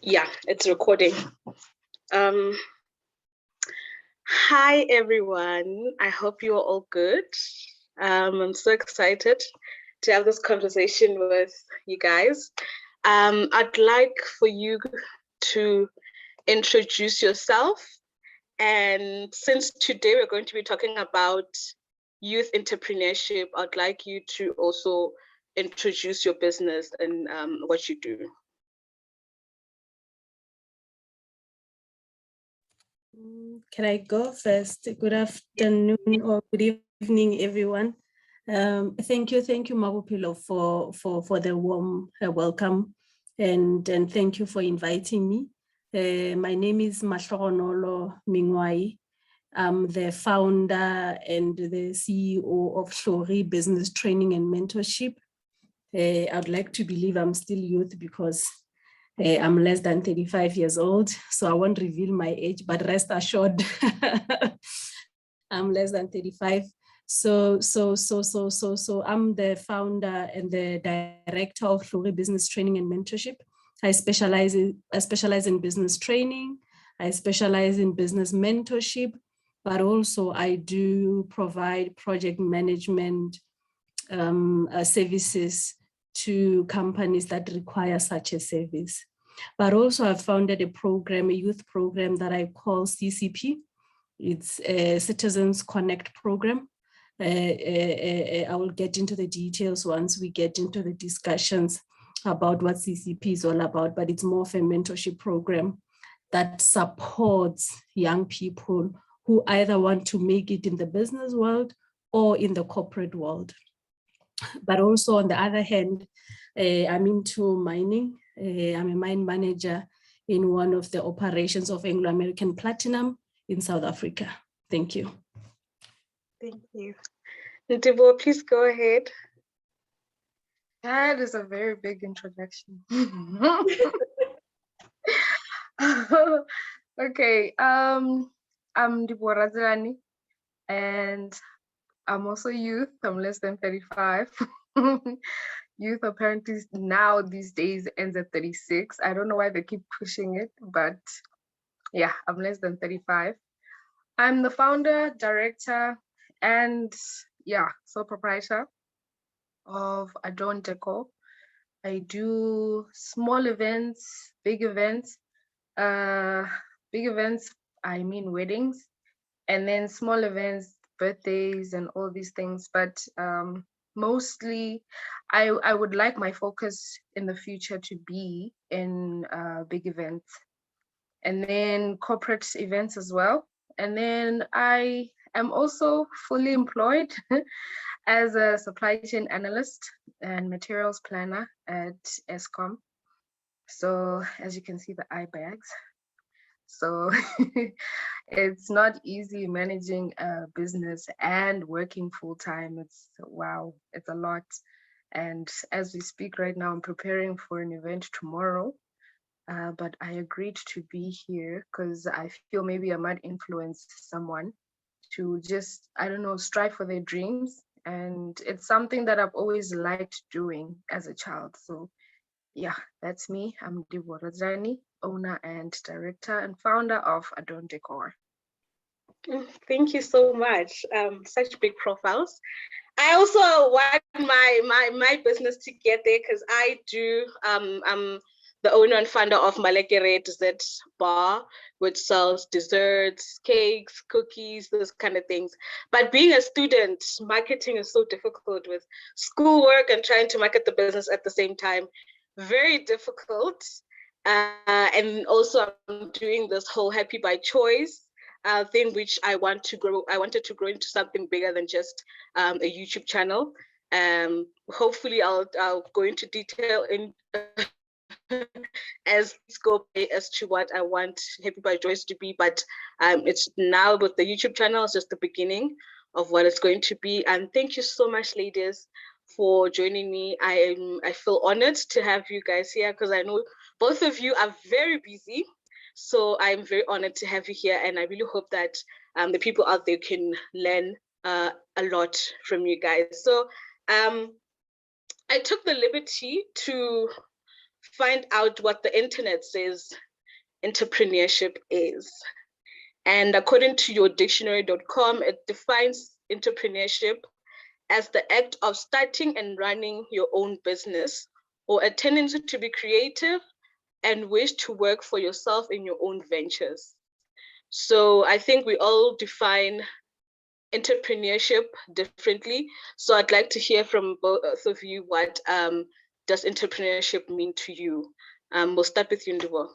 Yeah, it's recording. Hi, everyone. I hope you're all good. I'm so excited to have this conversation with you guys. I'd like for you to introduce yourself. And since today we're going to be talking about youth entrepreneurship, I'd like you to also introduce your business and what you do. Can I go first? Good afternoon or good evening, everyone. Thank you, Mabupilo, for the warm welcome, and thank you for inviting me. My name is Mahlogonolo Mingwai. I'm the founder and the CEO of Shori Business Training and Mentorship. I'd like to believe I'm still youth because I'm less than 35 years old, so I won't reveal my age, but rest assured, I'm less than 35. So I'm the founder and the director of Shori Business Training and Mentorship. I specialize in business training. I specialize in business mentorship, but also I do provide project management services to companies that require such a service. But also I've founded a youth program that I call CCP. It's a Citizens Connect program. I will get into the details once we get into the discussions about what CCP is all about, but it's more of a mentorship program that supports young people who either want to make it in the business world or in the corporate world. But also on the other hand, I'm into mining. I'm a mine manager in one of the operations of Anglo American Platinum in South Africa. Thank you. Thank you. Ntebo, please go ahead. That is a very big introduction. Okay, I'm Deborah Zirani, and I'm also youth. I'm less than 35. Youth apparently now these days ends at 36. I don't know why they keep pushing it, but yeah, I'm less than 35. I'm the founder, director, and sole proprietor of Adorn Decor. I do small events, big events. Big events, I mean weddings, and then small events, birthdays, and all these things. But mostly, I would like my focus in the future to be in big events, and then corporate events as well. And then I am also fully employed as a supply chain analyst and materials planner at Eskom. So as you can see, the eye bags. So it's not easy managing a business and working full time. Wow, it's a lot. And as we speak right now, I'm preparing for an event tomorrow. But I agreed to be here because I feel maybe I might influence someone to just, I don't know, strive for their dreams. And it's something that I've always liked doing as a child. So yeah, that's me. I'm Deborah Zani, owner and director and founder of Adorn Decor. Thank you so much. Such big profiles. I also want my business to get there because I do. I'm the owner and founder of Malekere Dessert Bar, which sells desserts, cakes, cookies, those kind of things. But being a student, marketing is so difficult with schoolwork and trying to market the business at the same time. Very difficult. And also I'm doing this whole happy by choice thing, which I wanted to grow into something bigger than just a YouTube channel. Hopefully I'll go into detail in as scope as to what I want Happy by Joyce to be, but it's now with the YouTube channel, it's just the beginning of what it's going to be. And thank you so much, ladies, for joining me. I feel honored to have you guys here because I know both of you are very busy. So I'm very honored to have you here, and I really hope that the people out there can learn a lot from you guys. So I took the liberty to find out what the internet says entrepreneurship is. And according to your dictionary.com, it defines entrepreneurship as the act of starting and running your own business, or a tendency to be creative and wish to work for yourself in your own ventures. So I think we all define entrepreneurship differently. So I'd like to hear from both of you, what does entrepreneurship mean to you? We'll start with you, Ndubo.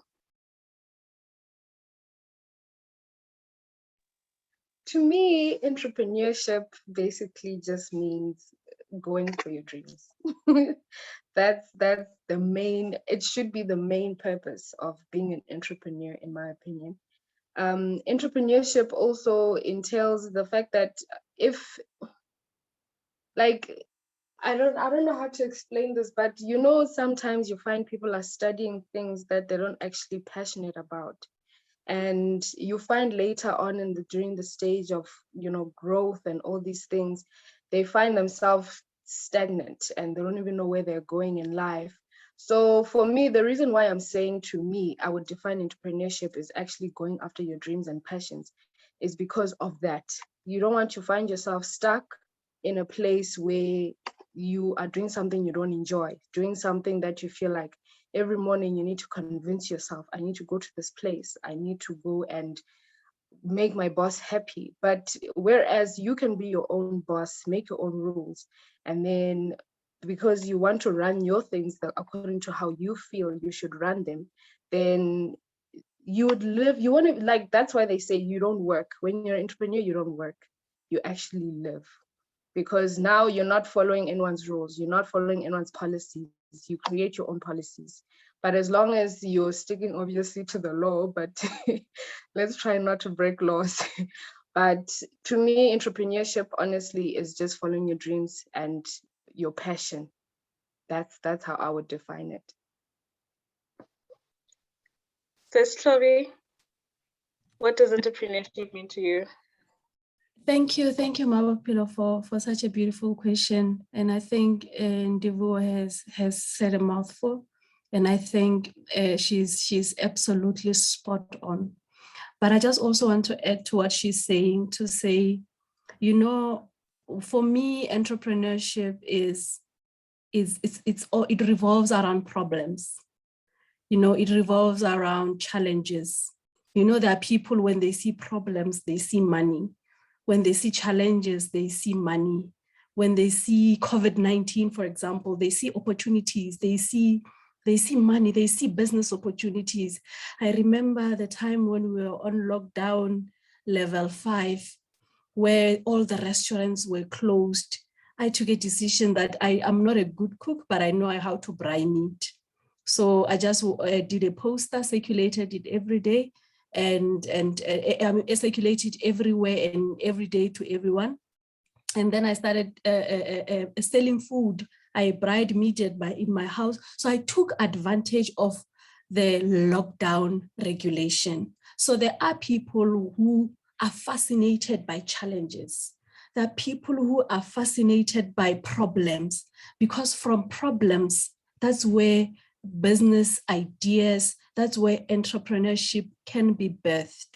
To me, entrepreneurship basically just means going for your dreams. That's the main, it should be the main purpose of being an entrepreneur, in my opinion. Entrepreneurship also entails the fact that if, like, I don't know how to explain this, but you know, sometimes you find people are studying things that they don't actually passionate about. And you find later on during the stage of, you know, growth and all these things, they find themselves stagnant and they don't even know where they're going in life. So for me, the reason why I'm saying, to me, I would define entrepreneurship is actually going after your dreams and passions, is because of that. You don't want to find yourself stuck in a place where you are doing something you don't enjoy, doing something that you feel like every morning you need to convince yourself, I need to go to this place, I need to go and make my boss happy. But whereas you can be your own boss, make your own rules, and then because you want to run your things according to how you feel you should run them, then you would live, you want to, like, that's why they say you don't work. When you're an entrepreneur, you don't work, you actually live. Because now you're not following anyone's rules, you're not following anyone's policies, you create your own policies. But as long as you're sticking obviously to the law, but let's try not to break laws. But to me, entrepreneurship honestly is just following your dreams and your passion. That's how I would define it. Sis Chloe, what does entrepreneurship mean to you? Thank you, Mabapilo, for such a beautiful question. And I think Ndivo has said a mouthful, and I think she's absolutely spot on. But I just also want to add to what she's saying, to say, you know, for me, entrepreneurship it revolves around problems. You know, it revolves around challenges. You know, there are people, when they see problems, they see money. When they see challenges, they see money. When they see COVID-19, for example, they see opportunities, they see money, they see business opportunities. I remember the time when we were on lockdown level 5, where all the restaurants were closed. I took a decision that I am not a good cook, but I know how to brine meat. So I just did a poster, circulated it every day, and circulated everywhere and every day to everyone. And then I started selling food. I bride meat in my house. So I took advantage of the lockdown regulation. So there are people who are fascinated by challenges. There are people who are fascinated by problems, because from problems, that's where business ideas, that's where entrepreneurship can be birthed.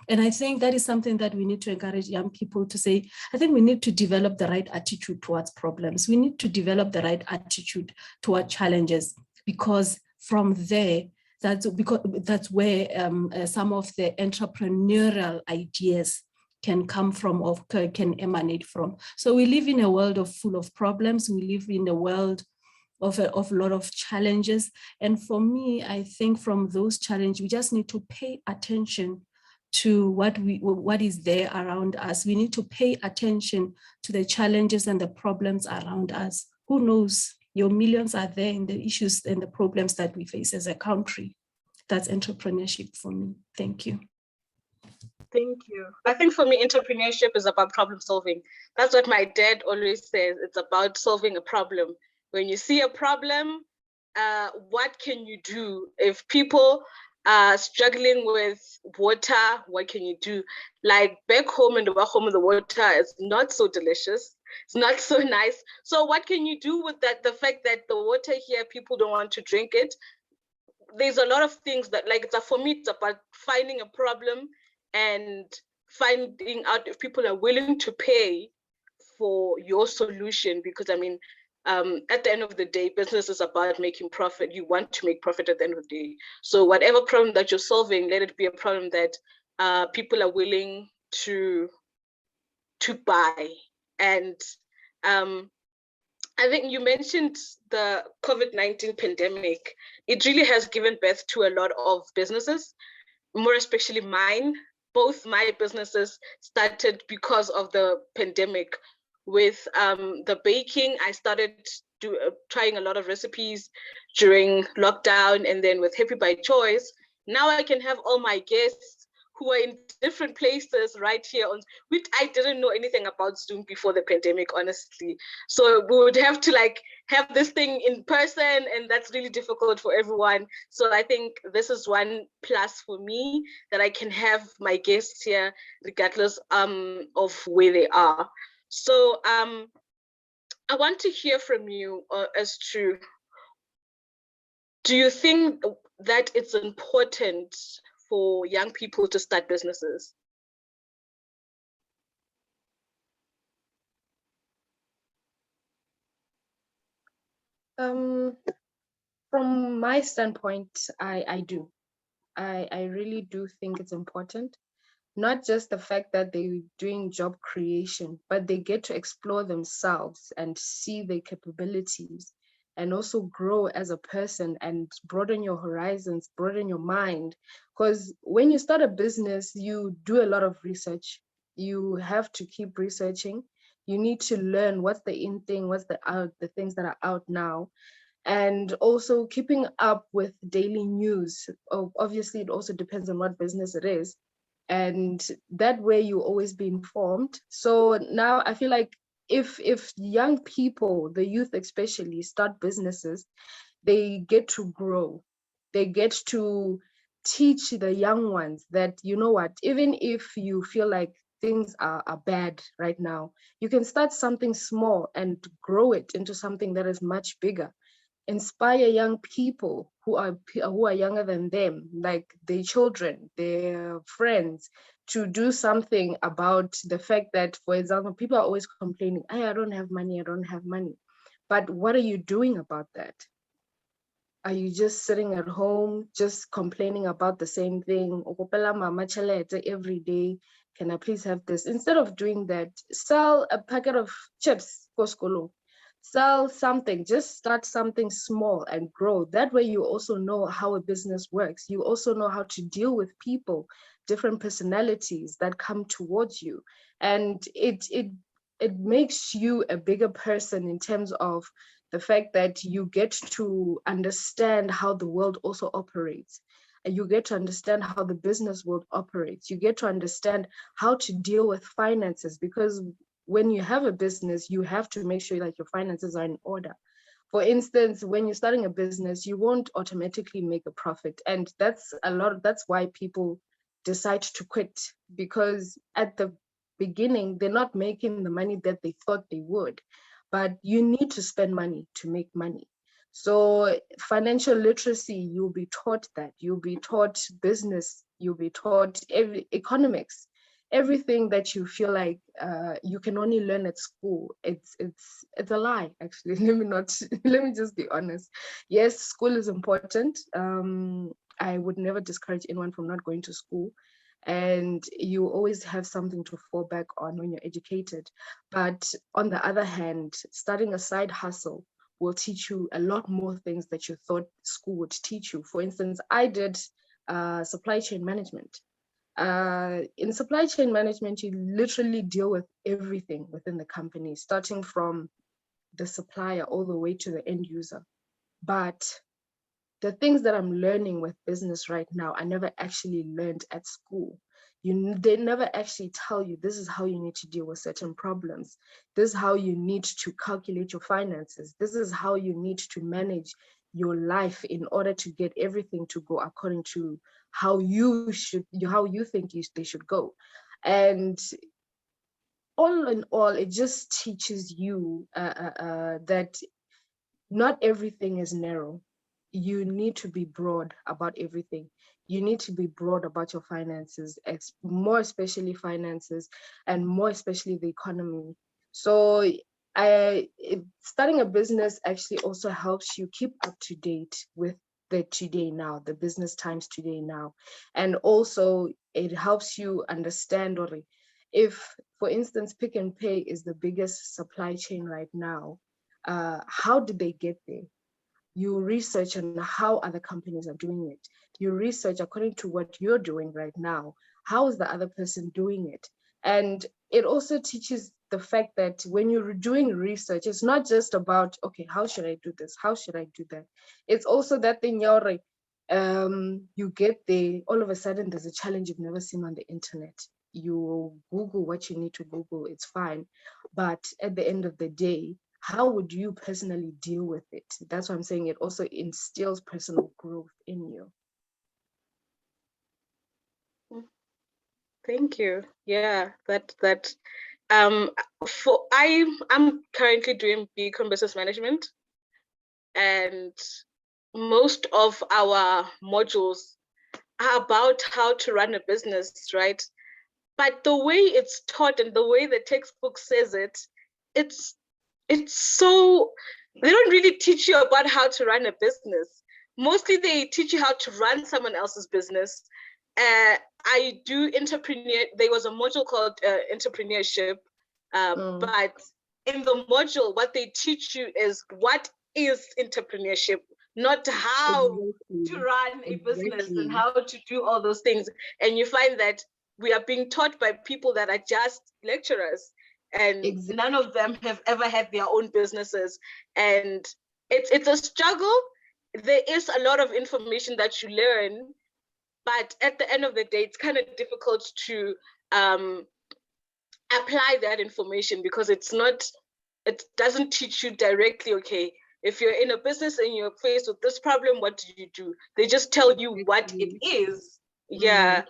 And I think that is something that we need to encourage young people to say. I think we need to develop the right attitude towards problems. We need to develop the right attitude toward challenges, because from there, that's where some of the entrepreneurial ideas can come from, or can emanate from. So we live in a world full of problems. We live in a world of a lot of challenges. And for me, I think from those challenges, we just need to pay attention to what is there around us. We need to pay attention to the challenges and the problems around us. Who knows? Your millions are there in the issues and the problems that we face as a country. That's entrepreneurship for me. Thank you. Thank you. I think for me, entrepreneurship is about problem solving. That's what my dad always says. It's about solving a problem. When you see a problem, what can you do? If people are struggling with water, what can you do? Like back home in the water is not so delicious. It's not so nice. So what can you do with that? The fact that the water here, people don't want to drink it. there's a lot of things that, like, for me, it's about finding a problem and finding out if people are willing to pay for your solution. Because I mean, at the end of the day, business is about making profit. You want to make profit at the end of the day. So whatever problem that you're solving, let it be a problem that people are willing to buy. And I think you mentioned the COVID-19 pandemic. It really has given birth to a lot of businesses, more especially mine. Both my businesses started because of the pandemic. With the baking, I started trying a lot of recipes during lockdown, and then with Happy by Choice, now I can have all my guests who are in different places right here on, which I didn't know anything about Zoom before the pandemic, honestly. So we would have to like have this thing in person, and that's really difficult for everyone. So I think this is one plus for me, that I can have my guests here regardless of where they are. So I want to hear from you as to, do you think that it's important for young people to start businesses? From my standpoint, I do. I really do think it's important. Not just the fact that they're doing job creation, but they get to explore themselves and see their capabilities, and also grow as a person and broaden your horizons, broaden your mind. Because when you start a business, you do a lot of research. You have to keep researching. You need to learn what's the in thing, what's the things that are out now, and also keeping up with daily news. Obviously, it also depends on what business it is, and that way you always be informed. So now I feel like if young people, the youth especially, start businesses, they get to grow. They get to teach the young ones that, you know what, even if you feel like things are bad right now, you can start something small and grow it into something that is much bigger. Inspire young people who are younger than them, like their children, their friends, to do something about the fact that, for example, people are always complaining, I don't have money, I don't have money. But what are you doing about that? Are you just sitting at home, just complaining about the same thing? Every day, can I please have this? Instead of doing that, sell a packet of chips, Koskolo. Sell something, just start something small and grow. That way you also know how a business works. You also know how to deal with people, different personalities that come towards you. And it makes you a bigger person in terms of the fact that you get to understand how the world also operates. And you get to understand how the business world operates. You get to understand how to deal with finances, because when you have a business, you have to make sure that your finances are in order. For instance, when you're starting a business, you won't automatically make a profit. And that's why people decide to quit, because at the beginning, they're not making the money that they thought they would. But you need to spend money to make money. So financial literacy, you'll be taught that. You'll be taught business. You'll be taught economics. Everything that you feel like you can only learn at school, it's a lie, actually. Let me just be honest. Yes, school is important. I would never discourage anyone from not going to school, and you always have something to fall back on when you're educated. But on the other hand, starting a side hustle will teach you a lot more things that you thought school would teach you. For instance, I did supply chain management. In supply chain management, you literally deal with everything within the company, starting from the supplier all the way to the end user. But the things that I'm learning with business right now, I never actually learned at school. They never actually tell you this is how you need to deal with certain problems. This is how you need to calculate your finances. This is how you need to manage your life in order to get everything to go according to how you think they should go. And all in all, it just teaches you that not everything is narrow. you need to be broad about everything. You need to be broad about your finances, more especially finances, and more especially the economy. So starting a business actually also helps you keep up to date with the today now, the business times today now. And also it helps you understand, or if, for instance, Pick and Pay is the biggest supply chain right now, how did they get there? You research on how other companies are doing it. You research according to what you're doing right now. How is the other person doing it? And it also teaches the fact that when you're doing research, it's not just about, okay, how should I do this? How should I do that? It's also that thing, you get there, all of a sudden there's a challenge you've never seen on the internet. You Google what you need to Google, it's fine. But at the end of the day, how would you personally deal with it? That's why I'm saying it also instills personal growth in you. Thank you. Yeah, I'm currently doing BCom business management, and most of our modules are about how to run a business, right? But the way it's taught and the way the textbook says it, it's so, they don't really teach you about how to run a business. Mostly they teach you how to run someone else's business. I do there was a module called entrepreneurship, but in the module, what they teach you is what is entrepreneurship, not how to run a business and how to do all those things. And you find that we are being taught by people that are just lecturers, and none of them have ever had their own businesses. And it's a struggle. There is a lot of information that you learn, but at the end of the day, it's kind of difficult to apply that information, because it doesn't teach you directly, okay, if you're in a business and you're faced with this problem, what do? They just tell you what it is. Yeah.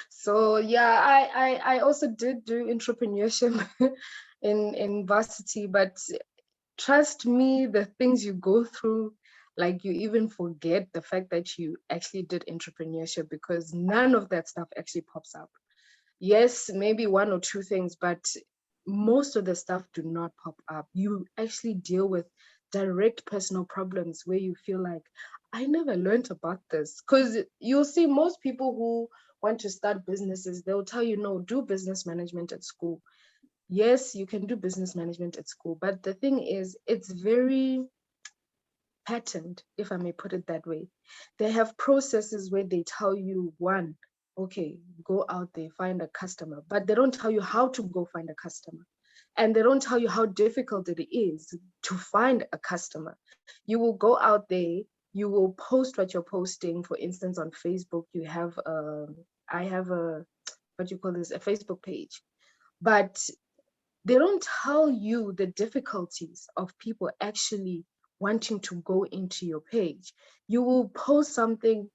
So yeah, I also did do entrepreneurship in varsity, but trust me, the things you go through, like you even forget the fact that you actually did entrepreneurship, because none of that stuff actually pops up. Yes, maybe one or two things, but most of the stuff do not pop up. You actually deal with direct personal problems where you feel like, I never learned about this. Because you'll see most people who want to start businesses, they'll tell you, no, do business management at school. Yes, you can do business management at school, but the thing is, it's very patterned, if I may put it that way. They have processes where they tell you, one, okay, go out there, find a customer, but they don't tell you how to go find a customer. And they don't tell you how difficult it is to find a customer. You will go out there, you will post what you're posting. For instance, on Facebook, I have a, what you call this, a Facebook page. But they don't tell you the difficulties of people actually wanting to go into your page. You will post something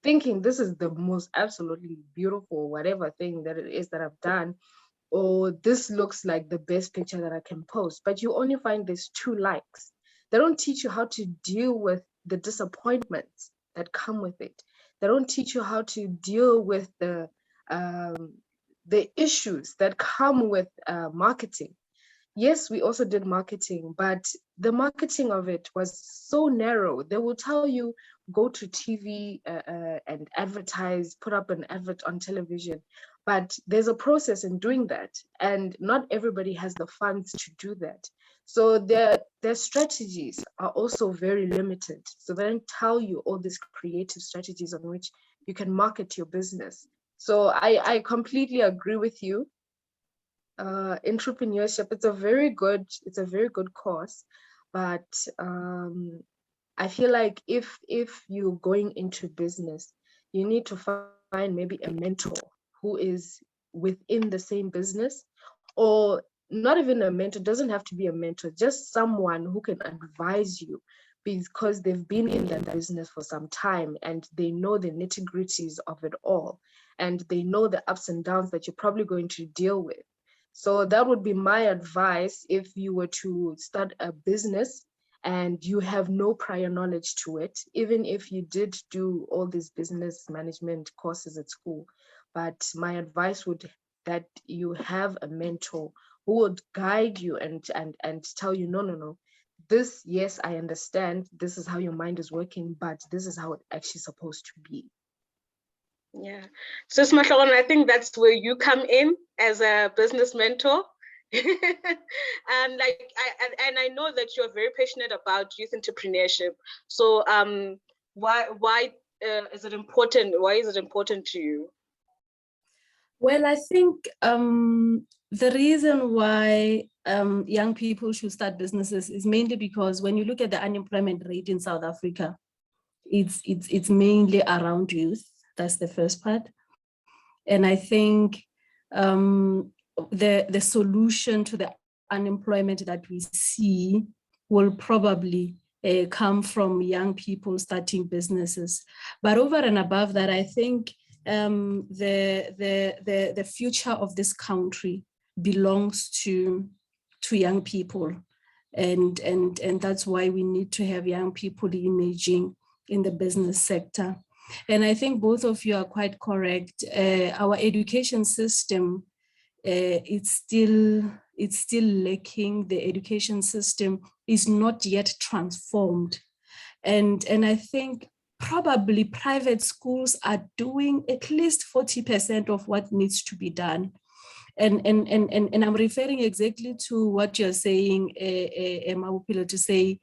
thinking this is the most absolutely beautiful, whatever thing that it is that I've done, or this looks like the best picture that I can post, but you only find there's 2 likes. They don't teach you how to deal with the disappointments that come with it. They don't teach you how to deal with the issues that come with marketing. Yes, we also did marketing, but the marketing of it was so narrow. They will tell you, go to TV and advertise, put up an advert on television. But there's a process in doing that, and not everybody has the funds to do that. So their strategies are also very limited. So they don't tell you all these creative strategies on which you can market your business. So I completely agree with you. Entrepreneurship, it's a very good course, but I feel like if you're going into business, you need to find maybe a mentor who is within the same business, or not even a mentor, doesn't have to be a mentor, just someone who can advise you, because they've been in that business for some time and they know the nitty-gritties of it all, and they know the ups and downs that you're probably going to deal with. So that would be my advice if you were to start a business and you have no prior knowledge to it, even if you did do all these business management courses at school. But my advice would that you have a mentor who would guide you and tell you, no, this, yes, I understand, this is how your mind is working, but this is how it's actually supposed to be. Yeah. So Smahlon, I think that's where you come in as a business mentor. And like I know that you're very passionate about youth entrepreneurship. So why is it important? Why is it important to you? Well, I think the reason why young people should start businesses is mainly because when you look at the unemployment rate in South Africa, it's mainly around youth. That's the first part. And I think the solution to the unemployment that we see will probably come from young people starting businesses. But over and above that, I think the future of this country belongs to young people. And that's why we need to have young people emerging in the business sector. And I think both of you are quite correct. Our education system, it's still lacking. The education system is not yet transformed. And I think probably private schools are doing at least 40% of what needs to be done. And I'm referring exactly to what you're saying, Mawupilo, to say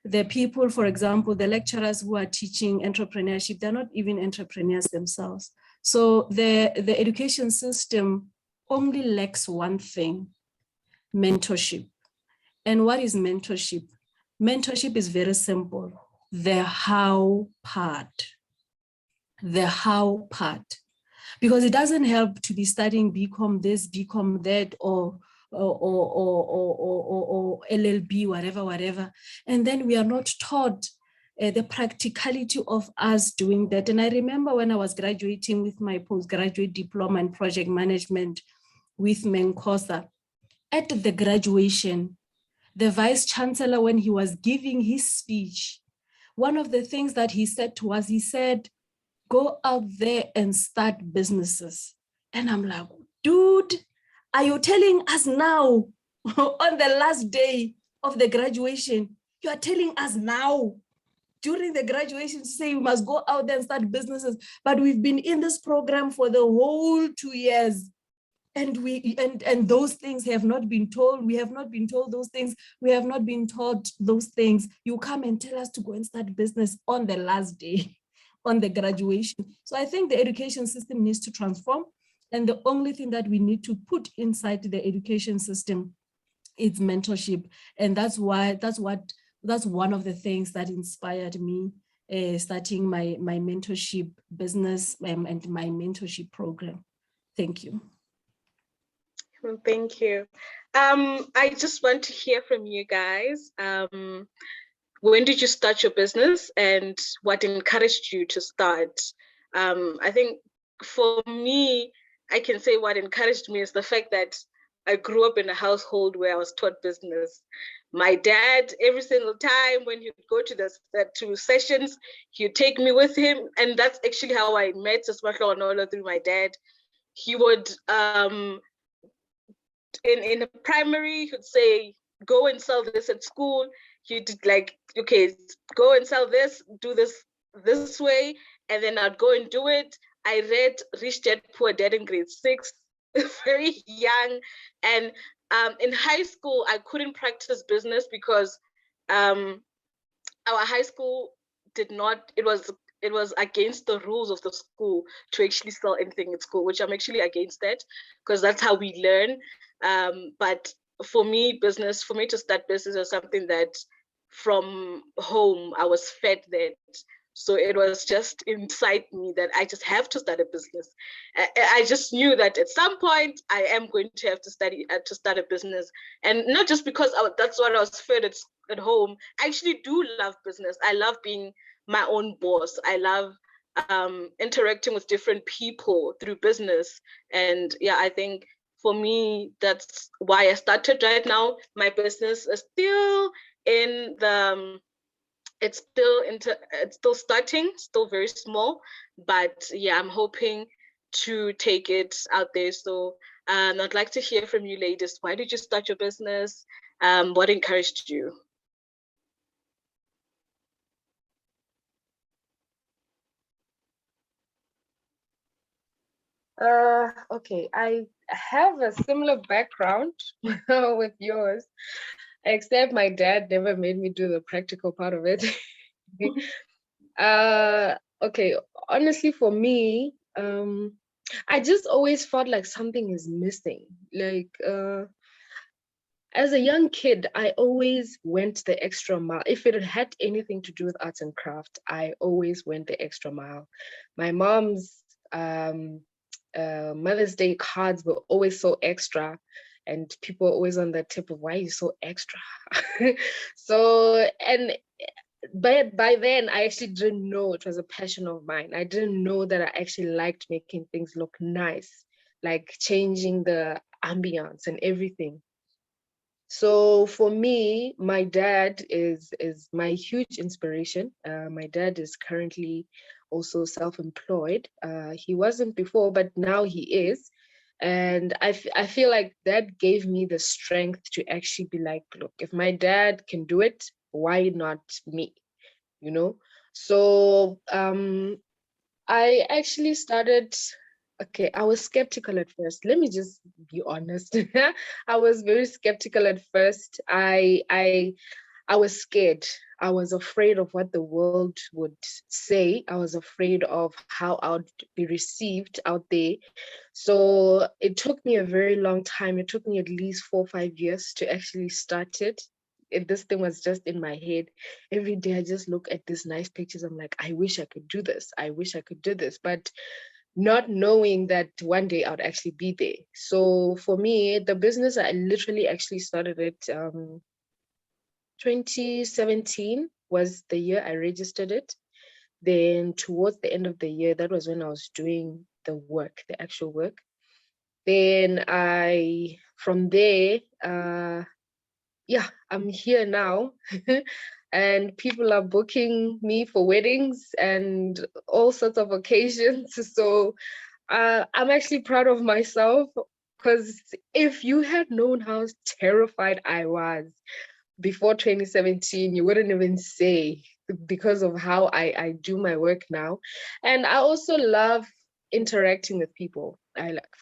the people, for example, the lecturers who are teaching entrepreneurship, they're not even entrepreneurs themselves. So the education system only lacks one thing: mentorship. And what is mentorship? Mentorship is very simple: the how part. The how part. Because it doesn't help to be studying BCom this, BCom that, or LLB, whatever. And then we are not taught the practicality of us doing that. And I remember when I was graduating with my postgraduate diploma in project management with Menkosa, at the graduation, the vice chancellor, when he was giving his speech, one of the things that he said to us, he said, go out there and start businesses. And I'm like, dude, are you telling us now on the last day of the graduation? You are telling us now during the graduation to say we must go out there and start businesses. But we've been in this program for the whole 2 years. And those things have not been told. We have not been told those things. We have not been taught those things. You come and tell us to go and start business on the last day, on the graduation. So I think the education system needs to transform. And the only thing that we need to put inside the education system is mentorship. And that's one of the things that inspired me starting my mentorship business and my mentorship program. Thank you. Thank you. I just want to hear from you guys. When did you start your business and what encouraged you to start? I think for me, I can say what encouraged me is the fact that I grew up in a household where I was taught business. My dad, every single time when he'd go to sessions, he'd take me with him. And that's actually how I met Sismahlo Onolo, through my dad. He would, in a primary, he'd say, go and sell this at school. He'd like, okay, go and sell this, do this way, and then I'd go and do it. I read Rich Dad Poor Dad in grade 6, very young. And in high school, I couldn't practice business because our high school did not, it was against the rules of the school to actually sell anything in school, which I'm actually against that, because that's how we learn. But for me to start business was something that from home, I was fed that. So it was just inside me that I just have to start a business. I just knew that at some point I am going to have to start a business. And not just because that's what I was fed at home. I actually do love business. I love being my own boss. I love interacting with different people through business. And yeah, I think for me, that's why I started. Right now, my business is still in the it's still starting, still very small, but yeah, I'm hoping to take it out there. So I'd like to hear from you ladies. Why did you start your business? What encouraged you? Okay, I have a similar background with yours, except my dad never made me do the practical part of it. Okay, honestly, for me, I just always felt like something is missing. Like, as a young kid, I always went the extra mile. If it had anything to do with arts and craft, I always went the extra mile. My mom's Mother's Day cards were always so extra, and people were always on the tip of, why are you so extra? So, and by then I actually didn't know it was a passion of mine. I didn't know that I actually liked making things look nice, like changing the ambience and everything. So for me, my dad is my huge inspiration. My dad is currently also self-employed. He wasn't before, but now he is. And I feel like that gave me the strength to actually be like, look, if my dad can do it, why not me? You know? So I actually started, okay, I was skeptical at first. Let me just be honest. I was very skeptical at first. I was scared. I was afraid of what the world would say. I was afraid of how I would be received out there. So it took me a very long time. It took me at least 4 or 5 years to actually start it. This thing was just in my head. Every day I just look at these nice pictures. I'm like, I wish I could do this. I wish I could do this. But not knowing that one day I'd actually be there. So for me, the business, I literally actually started it 2017 was the year I registered it. Then towards the end of the year, that was when I was doing the work, the actual work. Then from there, yeah, I'm here now. And people are booking me for weddings and all sorts of occasions. So I'm actually proud of myself, because if you had known how terrified I was before 2017, you wouldn't even say, because of how I do my work now. And I also love interacting with people.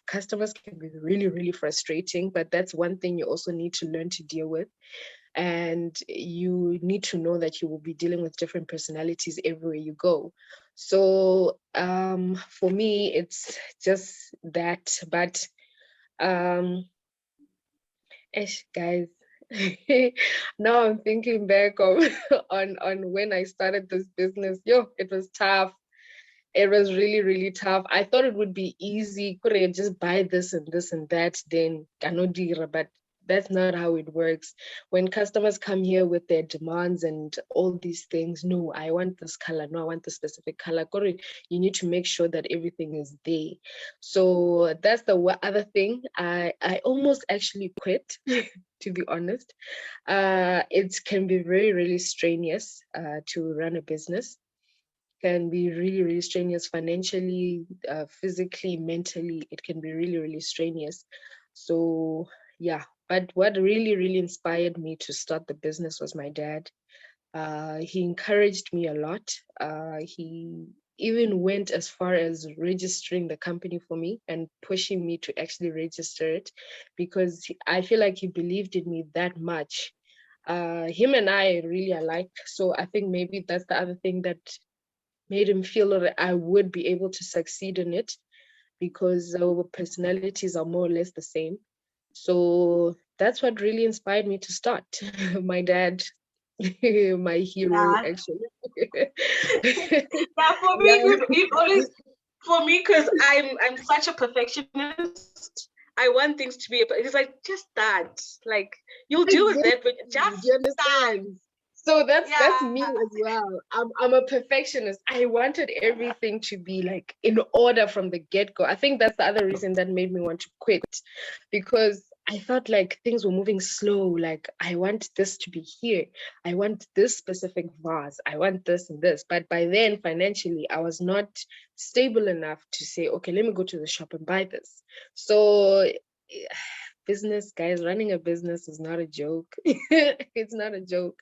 Customers can be really, really frustrating, but that's one thing you also need to learn to deal with. And you need to know that you will be dealing with different personalities everywhere you go. So for me, it's just that. But guys, now I'm thinking back of on when I started this business. Yo, it was tough. It was really, really tough. I thought it would be easy. Could I just buy this and this and that, then kanodira, but that's not how it works. When customers come here with their demands and all these things, no, I want this color, no, I want the specific color. You need to make sure that everything is there. So that's the other thing. I almost actually quit, to be honest. It can be very, really strenuous to run a business. Can be really, really strenuous financially, physically, mentally. It can be really, really strenuous. So yeah, but what really, really inspired me to start the business was my dad. He encouraged me a lot. He even went as far as registering the company for me and pushing me to actually register it, because I feel like he believed in me that much. Him and I really alike. So I think maybe that's the other thing that made him feel that I would be able to succeed in it, because our personalities are more or less the same. So that's what really inspired me to start. My dad, my hero, Yeah. actually. Yeah, for me, Yeah. it always, for me, because I'm such a perfectionist. I want things to be, it's like, just that. Like, you'll deal with that, but just Do you understand? So that's me yeah. as well. I'm a perfectionist. I wanted everything to be like in order from the get-go. I think that's the other reason that made me want to quit, because I felt like things were moving slow. Like, I want this to be here. I want this specific vase. I want this and this. But by then, financially, I was not stable enough to say, okay, let me go to the shop and buy this. So business, guys, running a business is not a joke. It's not a joke.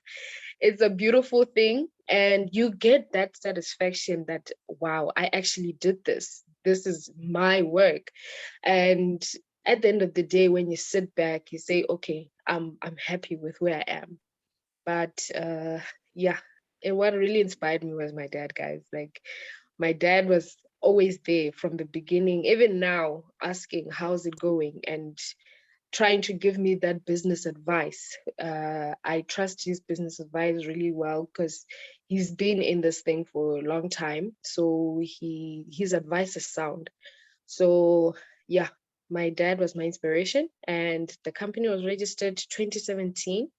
It's a beautiful thing. And you get that satisfaction that, wow, I actually did this. This is my work. And at the end of the day, when you sit back, you say, okay, I'm happy with where I am. But yeah, and what really inspired me was my dad, guys. Like, my dad was always there from the beginning, even now, asking, how's it going? And trying to give me that business advice. I trust his business advice really well because he's been in this thing for a long time. So his advice is sound. So yeah, my dad was my inspiration, and the company was registered 2017,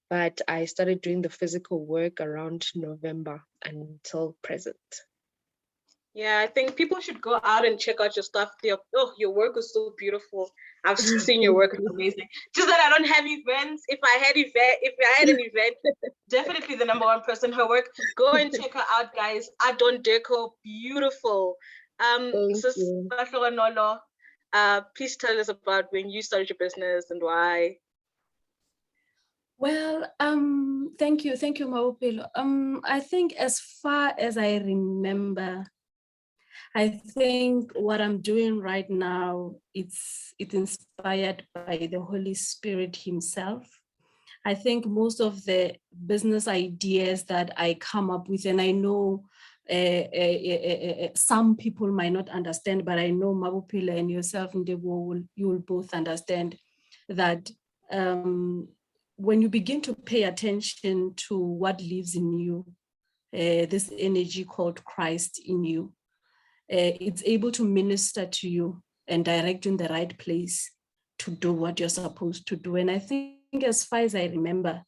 but I started doing the physical work around November until present. Yeah, I think people should go out and check out your stuff. Your work is so beautiful. I've seen your work; it's amazing. Just that I don't have events. If I had an event, definitely the number one person. Her work. Go and check her out, guys. Adon Deco, beautiful. Thank Sis you. Nolo, please tell us about when you started your business and why. Well, thank you, Maupelo. I think as far as I remember, I think what I'm doing right now, it's inspired by the Holy Spirit himself. I think most of the business ideas that I come up with, and I know some people might not understand, but I know Mabupila and yourself, Ndebo, you will both understand that when you begin to pay attention to what lives in you, this energy called Christ in you, it's able to minister to you and direct you in the right place to do what you're supposed to do. And I think as far as I remember,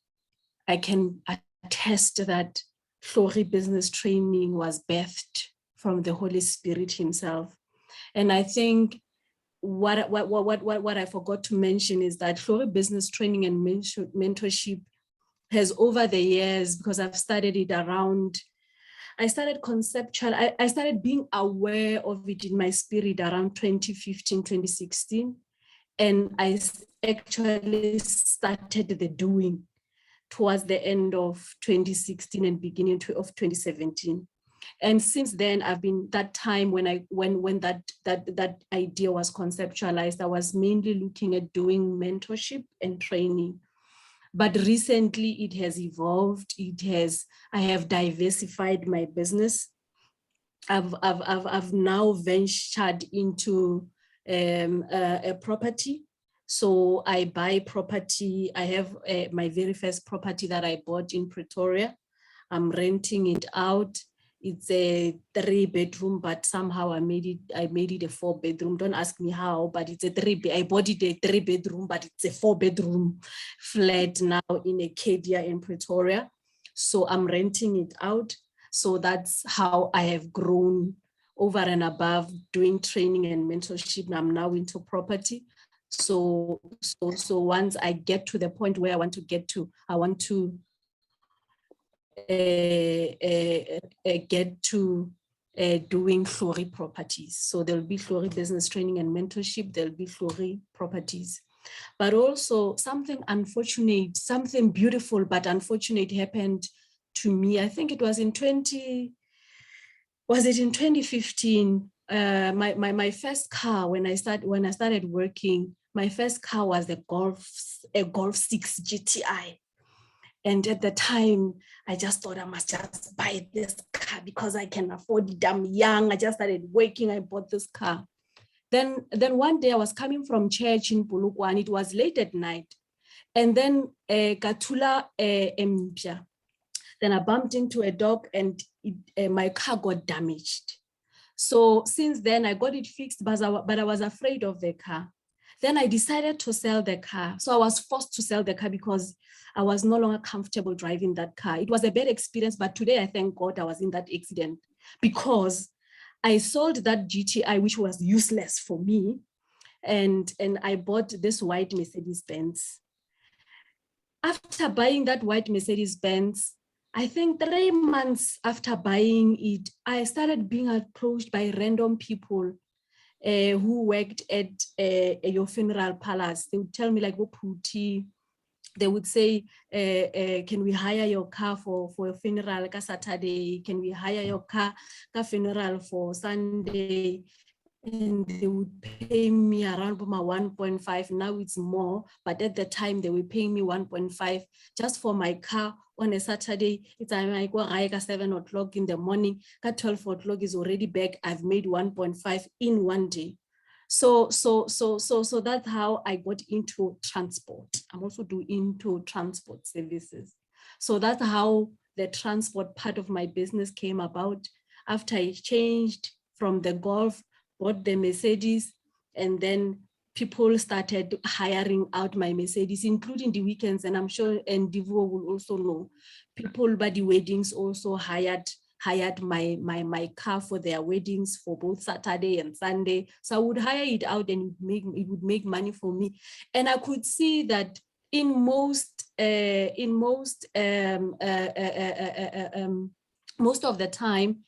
I can attest that Flori business training was birthed from the Holy Spirit himself. And I think what I forgot to mention is that Flori business training and mentorship has over the years, because I've studied it around, I started conceptual, I started being aware of it in my spirit around 2015, 2016. And I actually started the doing towards the end of 2016 and beginning of 2017. And since then, I've been that time when that idea was conceptualized, I was mainly looking at doing mentorship and training. But recently it has evolved. I have diversified my business. I've now ventured into a property. So I buy property. I have my very first property that I bought in Pretoria. I'm renting it out. It's a 3-bedroom, but somehow I made it a 4-bedroom. Don't ask me how, but it's I bought it a 3-bedroom, but it's a 4-bedroom flat now in Acadia in Pretoria. So I'm renting it out. So that's how I have grown over and above doing training and mentorship. I'm now into property. So once I get to the point where I want to get to, I want to get to doing Flori properties. So there'll be Flori business training and mentorship. There'll be Flori properties. But also something unfortunate, something beautiful but unfortunate happened to me. I think it was in 2015? My first car, when I started working, my first car was a Golf 6 GTI. And at the time, I just thought I must just buy this car because I can afford it. I'm young. I just started working. I bought this car. Then one day I was coming from church in Polokwane, and it was late at night. And then Katula Mpia. Then I bumped into a dog and my car got damaged. So since then I got it fixed, but I was afraid of the car. Then I decided to sell the car. So I was forced to sell the car because I was no longer comfortable driving that car. It was a bad experience, but today I thank God I was in that accident because I sold that GTI, which was useless for me. and I bought this white Mercedes-Benz. After buying that white Mercedes-Benz, I think 3 months after buying it, I started being approached by random people who worked at your funeral palace. They would tell me like, Puti, they would say, can we hire your car for a funeral like a Saturday? Can we hire your car funeral for Sunday? And they would pay me around 1.5. Now it's more, but at the time they were paying me 1.5 just for my car on a Saturday. It's like 7 o'clock in the morning. At 12 o'clock is already back. I've made 1.5 in one day. So that's how I got into transport. I'm also into transport services. So that's how the transport part of my business came about. After I changed from the Golf, bought the Mercedes, and then people started hiring out my Mercedes, including the weekends. And I'm sure Divo will also know, people by the weddings also hired my car for their weddings for both Saturday and Sunday. So I would hire it out and it would make money for me. And I could see that in most of the time,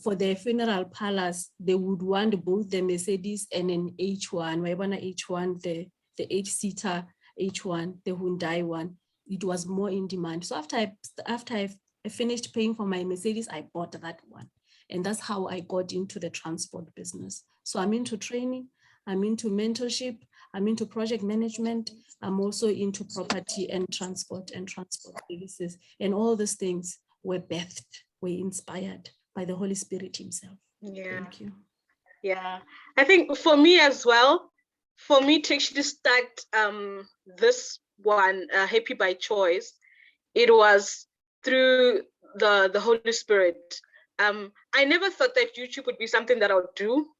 for the funeral palace, they would want both the Mercedes and an H1, H1, the 8-seater H1, the Hyundai one. It was more in demand. So after I finished paying for my Mercedes, I bought that one. And that's how I got into the transport business. So I'm into training, I'm into mentorship, I'm into project management, I'm also into property and transport services. And all these things were birthed, were inspired by the Holy Spirit himself. Yeah. Thank you. Yeah. I think for me as well, for me to actually start this one, Happy by Choice, it was through the Holy Spirit. I never thought that YouTube would be something that I would do.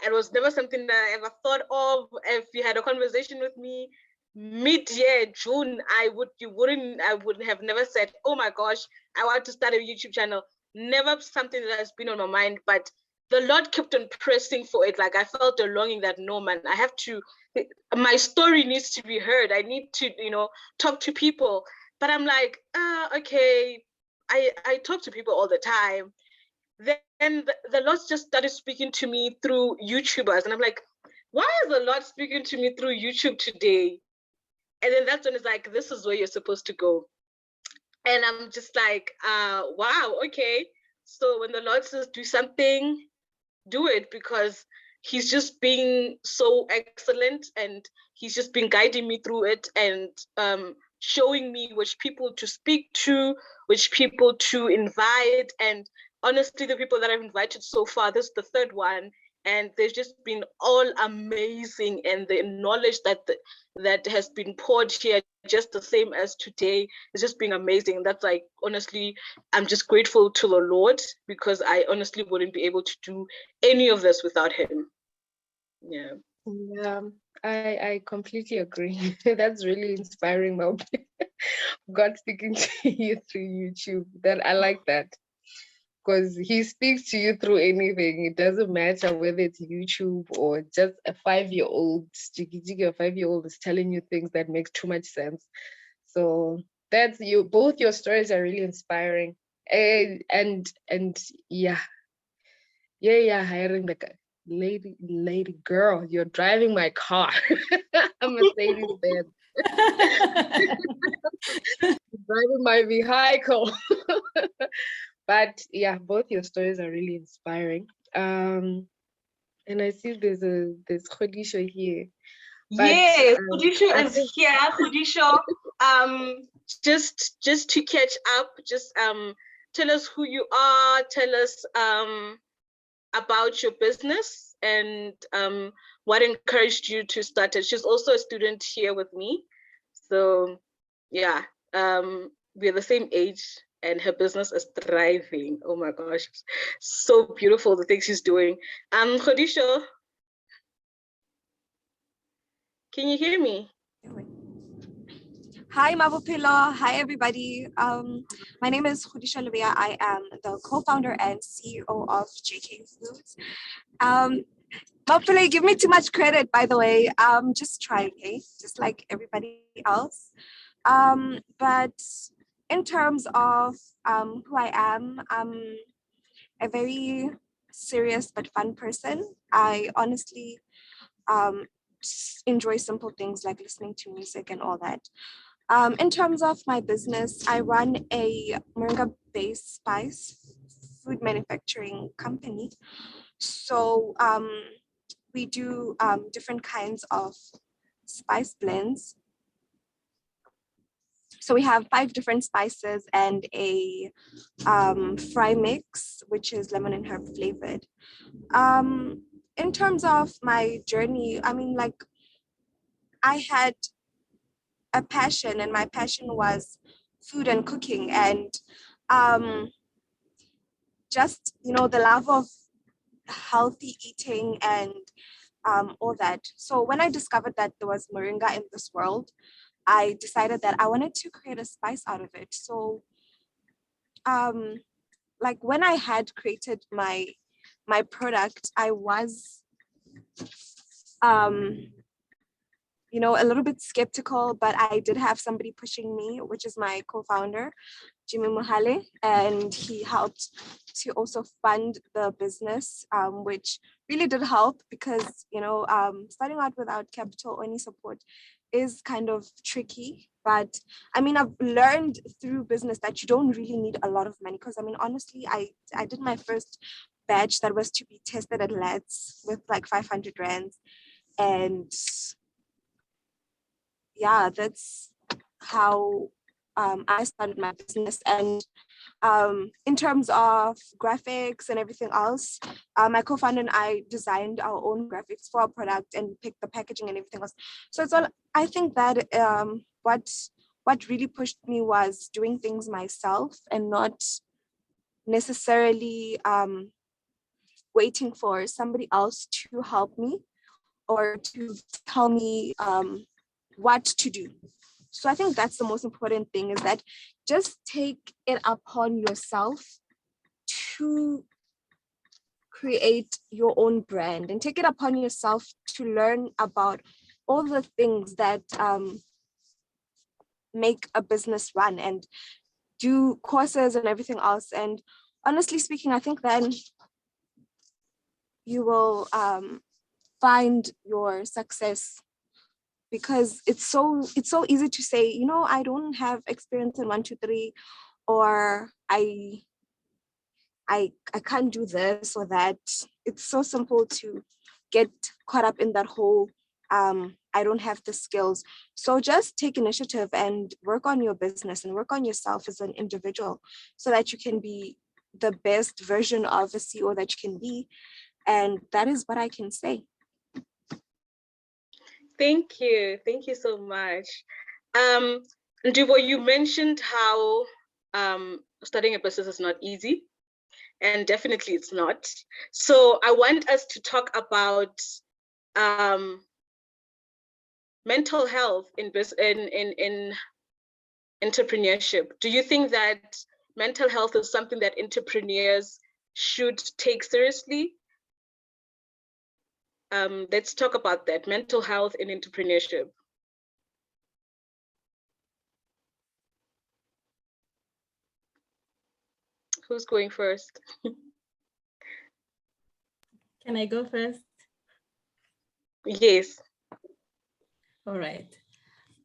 It was never something that I ever thought of. If you had a conversation with me mid-year, June, I would have never said, oh my gosh, I want to start a YouTube channel. Never something that has been on my mind, but the Lord kept on pressing for it. Like I felt a longing that, no man, I have to, my story needs to be heard. I need to, talk to people. But I'm like, okay, I talk to people all the time. Then the Lord just started speaking to me through YouTubers. And I'm like, why is the Lord speaking to me through YouTube today? And then that's when it's like, this is where you're supposed to go. And I'm just like, wow, okay. So when the Lord says do something, do it, because he's just being so excellent and he's just been guiding me through it and showing me which people to speak to, which people to invite. And honestly, the people that I've invited so far, this is the third one, and they've just been all amazing. And the knowledge that has been poured here, just the same as today, it's just been amazing. That's like, honestly, I'm just grateful to the Lord, because I honestly wouldn't be able to do any of this without him. Yeah. Yeah, I completely agree. That's really inspiring, Mom. God speaking to you through YouTube. That I like that. Because he speaks to you through anything. It doesn't matter whether it's YouTube or just a 5-year-old, a 5-year-old is telling you things that make too much sense. So that's you. Both your stories are really inspiring. And yeah, hiring the lady girl, you're driving my car. I'm Mercedes-Benz. Driving my vehicle. But yeah, both your stories are really inspiring. And I see there's Khodisha here. Yes, Khodisha is here. Khodisha, just to catch up, just tell us who you are, tell us about your business and what encouraged you to start it. She's also a student here with me. So yeah, we're the same age and her business is thriving. Oh my gosh, so beautiful the things she's doing. Khodisha, can you hear me? Hi, Mavupilo. Hi, everybody. My name is Khodisha Lubia. I am the co-founder and CEO of JK Foods. Hopefully, give me too much credit, by the way. Just try, okay? Just like everybody else. But in terms of who I am, I'm a very serious but fun person. I honestly enjoy simple things like listening to music and all that. In terms of my business, I run a moringa-based spice food manufacturing company. So we do different kinds of spice blends. So we have 5 different spices and a fry mix, which is lemon and herb flavored. In terms of my journey, I mean, like, I had a passion, and my passion was food and cooking, and just, you know, the love of healthy eating and all that. So when I discovered that there was moringa in this world, I decided that I wanted to create a spice out of it. So like when I had created my product, I was you know, a little bit skeptical, but I did have somebody pushing me, which is my co-founder, Jimmy Mohale, and he helped to also fund the business, which really did help because, you know, starting out without capital or any support is kind of tricky. But I mean, I've learned through business that you don't really need a lot of money, because I mean, honestly, I did my first batch that was to be tested at Let's with like 500 rands. And yeah, that's how I started my business. And in terms of graphics and everything else, my co-founder and I designed our own graphics for our product and picked the packaging and everything else. So it's all, I think that what really pushed me was doing things myself and not necessarily waiting for somebody else to help me or to tell me what to do. So I think that's the most important thing, is that just take it upon yourself to create your own brand, and take it upon yourself to learn about all the things that make a business run, and do courses and everything else. And honestly speaking, I think then you will find your success, because it's so easy to say, you know, I don't have experience in 1, 2, 3, or I can't do this or that. It's so simple to get caught up in that whole I don't have the skills. So just take initiative and work on your business and work on yourself as an individual, so that you can be the best version of a CEO that you can be. And that is what I can say. Thank you so much. Ndibo, you mentioned how starting a business is not easy, and definitely it's not. So I want us to talk about mental health in entrepreneurship. Do you think that mental health is something that entrepreneurs should take seriously? Let's talk about that, mental health in entrepreneurship. Who's going first? Can I go first? Yes. All right.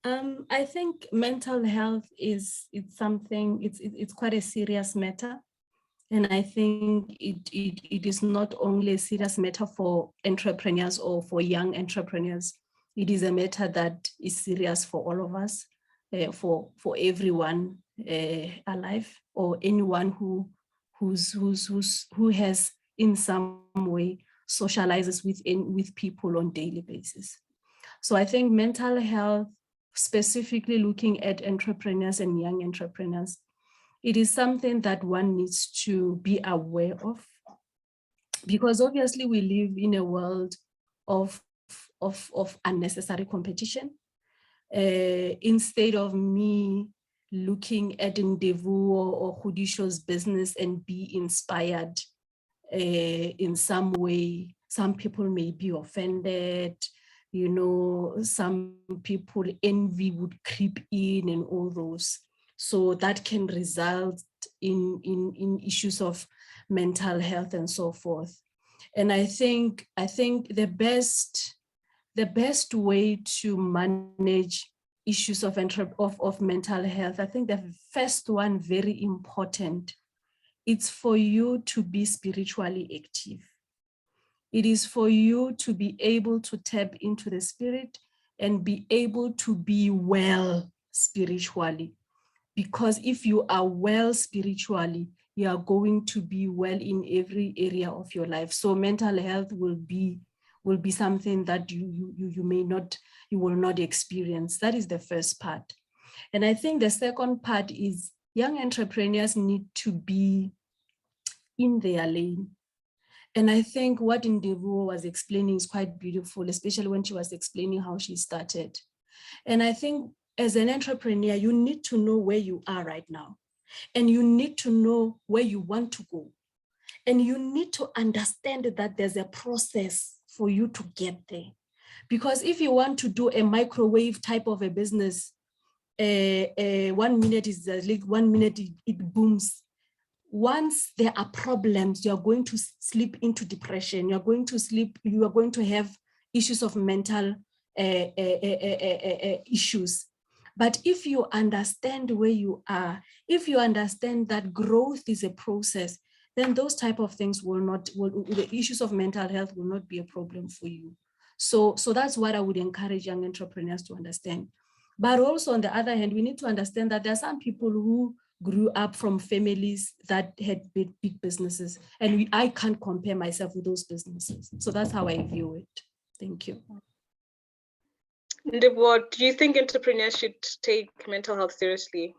I think mental health it's quite a serious matter. And I think it is not only a serious matter for entrepreneurs or for young entrepreneurs. It is a matter that is serious for all of us, for everyone alive, or anyone who has in some way socializes with people on daily basis. So I think mental health, specifically looking at entrepreneurs and young entrepreneurs, it is something that one needs to be aware of, because obviously we live in a world of unnecessary competition. Instead of me looking at Ndevu or Khudisho's business and be inspired in some way, Some people may be offended, you know, some people envy would creep in and all those. So that can result in issues of mental health and so forth. And I think the best way to manage issues of mental health, I think the first one, very important, it's for you to be spiritually active. It is for you to be able to tap into the spirit and be able to be well spiritually. Because if you are well spiritually, you are going to be well in every area of your life. So mental health will be something that you will not experience. That is the first part. And I think the second part is young entrepreneurs need to be in their lane. And I think what Ndevu was explaining is quite beautiful, especially when she was explaining how she started. And I think as an entrepreneur, you need to know where you are right now. And you need to know where you want to go. And you need to understand that there's a process for you to get there. Because if you want to do a microwave type of a business, 1 minute is a leak, 1 minute it booms. Once there are problems, you're going to slip into depression. You are going to have issues of mental issues. But if you understand where you are, if you understand that growth is a process, then those type of things the issues of mental health will not be a problem for you. So that's what I would encourage young entrepreneurs to understand. But also on the other hand, we need to understand that there are some people who grew up from families that had big businesses, and I can't compare myself with those businesses. So that's how I view it. Thank you. Ndebo, do you think entrepreneurs should take mental health seriously?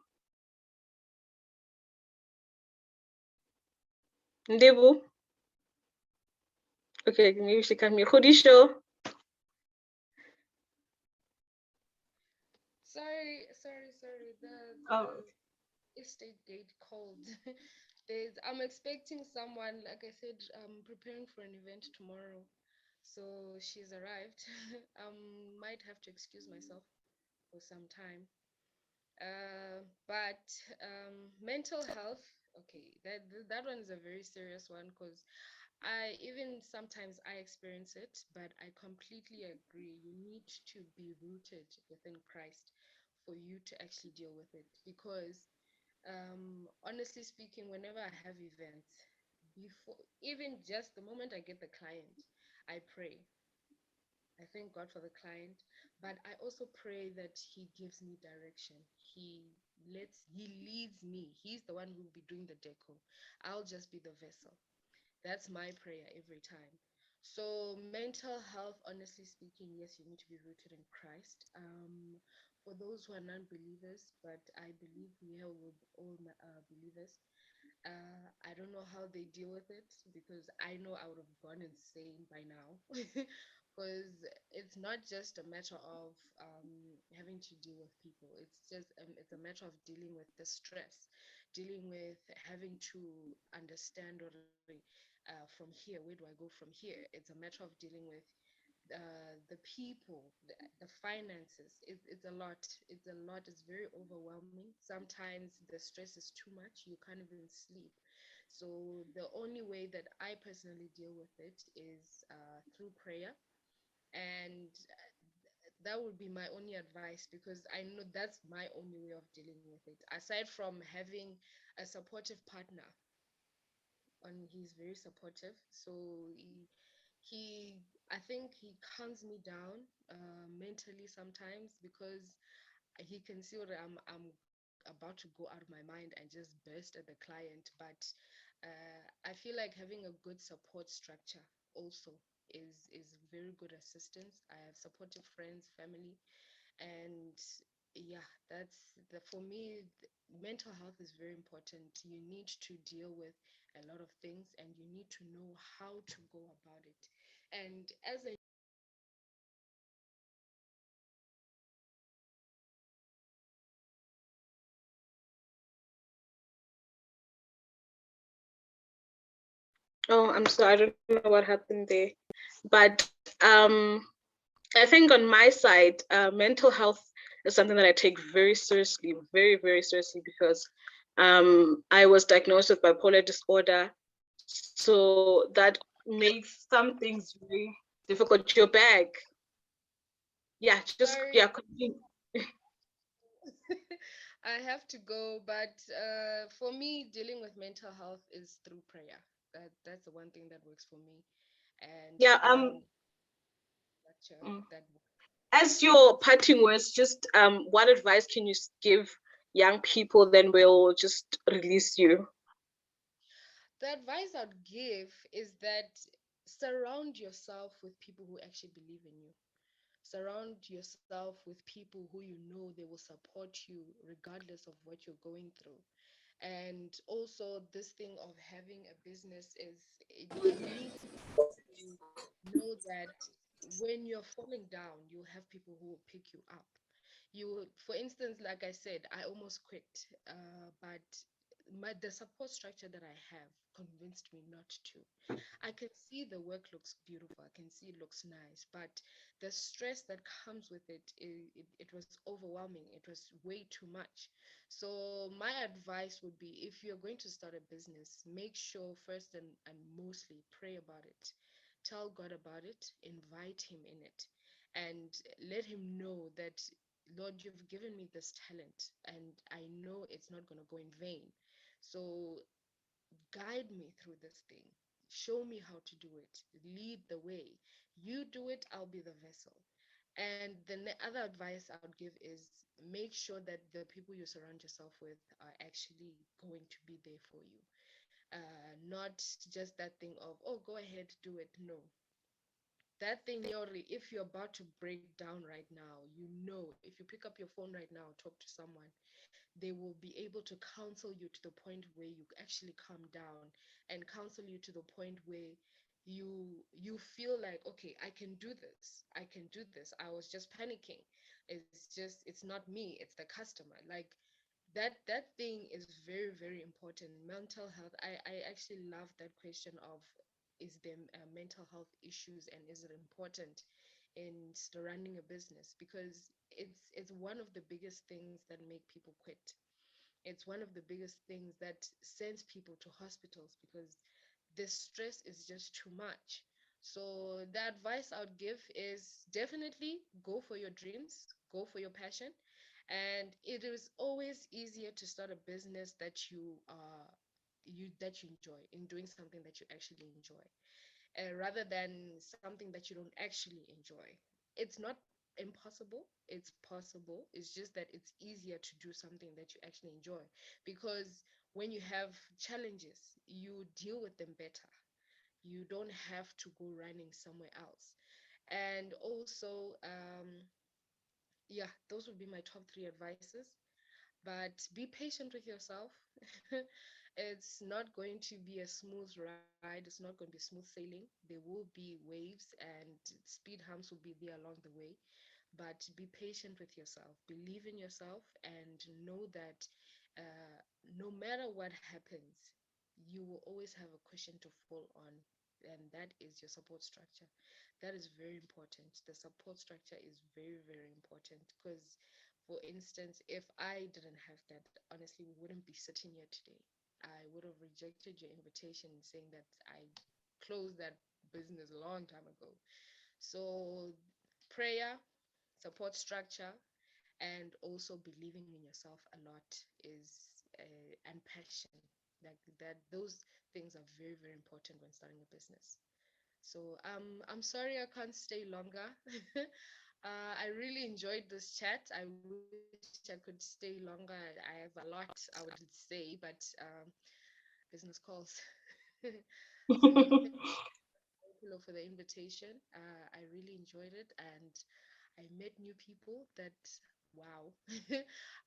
Ndebo? Okay, maybe she can hear. Khudisho? Sorry. The estate date called. I'm expecting someone, like I said, I'm preparing for an event tomorrow. So she's arrived. Might have to excuse myself for some time. But mental health, okay, that one is a very serious one, because sometimes I experience it, but I completely agree. You need to be rooted within Christ for you to actually deal with it. Because honestly speaking, whenever I have events, even just the moment I get the client, I pray. I thank God for the client, but I also pray that He gives me direction. He leads me. He's the one who will be doing the deco. I'll just be the vessel. That's my prayer every time. So mental health, honestly speaking, yes, you need to be rooted in Christ. For those who are non-believers, but I believe we are all believers. I don't know how they deal with it, because I know I would have gone insane by now. Because it's not just a matter of having to deal with people. It's a matter of dealing with the stress, dealing with having to understand from here, where do I go from here? It's a matter of dealing with the people, the finances. It's a lot. It's very overwhelming. Sometimes the stress is too much. You can't even sleep. So the only way that I personally deal with it is through prayer. And that would be my only advice, because I know that's my only way of dealing with it. Aside from having a supportive partner, and he's very supportive. So he I think he calms me down mentally sometimes, because he can see what I'm about to go out of my mind and just burst at the client. But I feel like having a good support structure also is very good assistance. I have supportive friends, family, and yeah, for me, mental health is very important. You need to deal with a lot of things, and you need to know how to go about it. And as a Oh, I'm sorry. I don't know what happened there. But I think on my side, mental health is something that I take very seriously, very, very seriously, because I was diagnosed with bipolar disorder. So that makes some things very difficult. Your bag. Yeah, just, Sorry. yeah, continue. I have to go, but for me, dealing with mental health is through prayer. That's the one thing that works for me, and Yeah, ground structure mm. that. As your parting words, just what advice can you give young people? Then we'll just release you. The advice I'd give is that surround yourself with people who actually believe in you. Surround yourself with people who you know they will support you regardless of what you're going through. And also, this thing of having a business is you need to know that when you're falling down, you'll have people who will pick you up. For instance, like I said, I almost quit, but the support structure that I have convinced me not to. I can see the work looks beautiful. I can see it looks nice, but the stress that comes with it was overwhelming. It was way too much. So my advice would be, if you're going to start a business, make sure first and mostly pray about it. Tell God about it, invite him in it, and let him know that, Lord, you've given me this talent and I know it's not going to go in vain. So guide me through this thing. Show me how to do it. Lead the way. You do it, I'll be the vessel. And the other advice I would give is, make sure that the people you surround yourself with are actually going to be there for you. Not just that thing of, oh, go ahead, do it. No. That thing, Yori, if you're about to break down right now, you know, if you pick up your phone right now, talk to someone, they will be able to counsel you to the point where you actually calm down, and counsel you to the point where you feel like, okay, I can do this. I can do this. I was just panicking. It's not me, it's the customer. Like, that thing is very, very important. Mental health, I actually love that question of, is there mental health issues and is it important in running a business? Because it's one of the biggest things that make people quit. It's one of the biggest things that sends people to hospitals, because the stress is just too much. So the advice I would give is, definitely go for your dreams, go for your passion. And it is always easier to start a business that you enjoy, in doing something that you actually enjoy, rather than something that you don't actually enjoy. It's not impossible, it's possible. It's just that it's easier to do something that you actually enjoy, because when you have challenges, you deal with them better. You don't have to go running somewhere else. And also, yeah, those would be my top three advices. But be patient with yourself. It's not going to be a smooth ride. It's not going to be smooth sailing. There will be waves, and speed humps will be there along the way. But be patient with yourself. Believe in yourself, and know that no matter what happens, you will always have a cushion to fall on, and that is your support structure. That is very important. The support structure is very, very important, because, for instance, if I didn't have that, honestly, we wouldn't be sitting here today. I would have rejected your invitation, saying that I closed that business a long time ago. So, prayer, support structure, and also believing in yourself a lot is, and passion. Like that, those things are very, very important when starting a business. So I'm sorry I can't stay longer. I really enjoyed this chat. I wish I could stay longer. I have a lot I would say, but business calls. So thank you for the invitation. I really enjoyed it, and I met new people that, wow.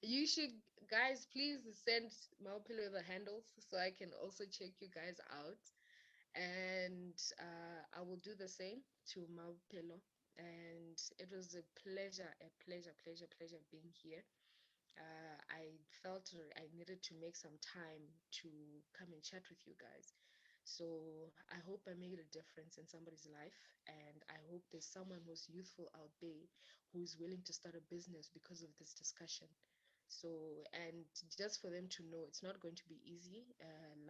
You should, guys, please send Maupilo the handles so I can also check you guys out. And I will do the same to Maupelo. And it was a pleasure being here. I felt I needed to make some time to come and chat with you guys. So I hope I made a difference in somebody's life, and I hope there's someone who's youthful out there who's willing to start a business because of this discussion. So, and just for them to know it's not going to be easy.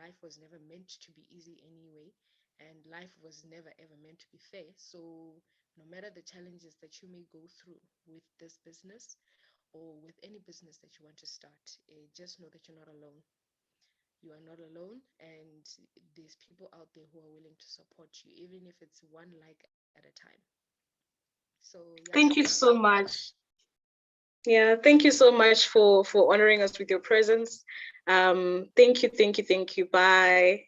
Life was never meant to be easy anyway, and life was never ever meant to be fair. So, no matter the challenges that you may go through with this business or with any business that you want to start, just know that you're not alone. You are not alone, and there's people out there who are willing to support you, even if it's one like at a time. So, yeah, Thank you so much. Yeah, thank you so much for honoring us with your presence. Thank you, thank you, thank you. Bye.